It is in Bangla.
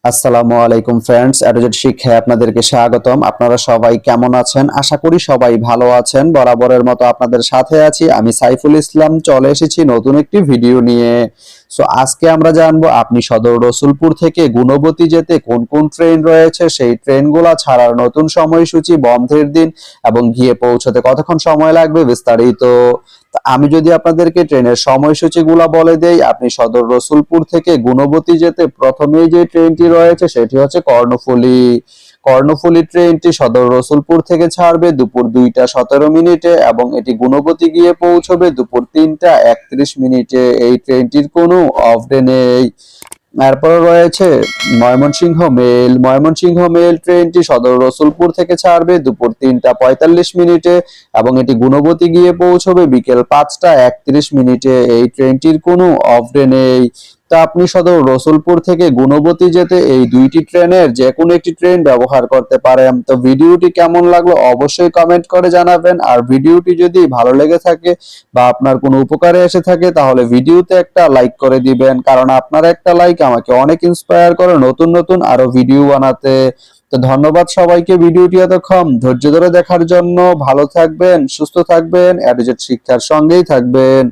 আসসালামু আলাইকুম ফ্রেন্ডস, এডুজেট শিক্ষায় আপনাদেরকে স্বাগতম। আপনারা সবাই কেমন আছেন? আশা করি সবাই ভালো আছেন। বরাবরের মতো আপনাদের সাথে আছি আমি সাইফুল ইসলাম। চলে এসেছি নতুন একটি ভিডিও নিয়ে। আজকে আমরা জানবো আপনি সদর রসুলপুর থেকে গুণবতী যেতে কোন কোন ট্রেন রয়েছে, সেই ট্রেনগুলো ছাড়ার নতুন সময়সূচি, বন্ধের দিন এবং গিয়ে পৌঁছতে কতক্ষণ সময় লাগবে বিস্তারিত। আমি যদি আপনাদেরকে ট্রেনের সময়সূচিগুলো বলে দেই, আপনি সদর রসুলপুর থেকে গুণবতী যেতে প্রথমেই যে ট্রেনটি রয়েছে সেটি হচ্ছে কর্ণফুলী। কর্ণফুলী ট্রেনটি সদর রসুলপুর থেকে ছাড়বে দুপুর 2টা 17 মিনিটে এবং এটি গুণবতী গিয়ে পৌঁছবে দুপুর 3টা 31 মিনিটে। এই ট্রেনটির কোনো অফ ডে নেই। এরপরে রয়েছে ময়মনসিংহ মেল ট্রেনটি সদর রসুলপুর থেকে ছাড়বে দুপুর 3টা 45 মিনিটে এবং এটি গুণবতী গিয়ে পৌঁছবে বিকেল 5টা 31 মিনিটে। এই ট্রেনটির কোনো অফ ডে নেই। তা আপনি সদর রসুলপুর থেকে গুণবতী যেতে এই দুইটি ট্রেনের যে কোনো একটি ট্রেন ব্যবহার করতে পারেন। তো ভিডিওটি কেমন লাগলো অবশ্যই কমেন্ট করে জানাবেন। আর ভিডিওটি যদি ভালো লেগে থাকে বা আপনার কোনো উপকারে এসে থাকে তাহলে ভিডিওতে একটা লাইক করে দিবেন, কারণ আপনার একটা লাইক আমাকে অনেক ইন্সপায়ার করে নতুন নতুন আরো ভিডিও বানাতে। তো ধন্যবাদ সবাইকে ভিডিওটি এতক্ষণ ধৈর্য ধরে দেখার জন্য। ভালো থাকবেন, সুস্থ থাকবেন, এডুজেট শিক্ষার সঙ্গেই থাকবেন।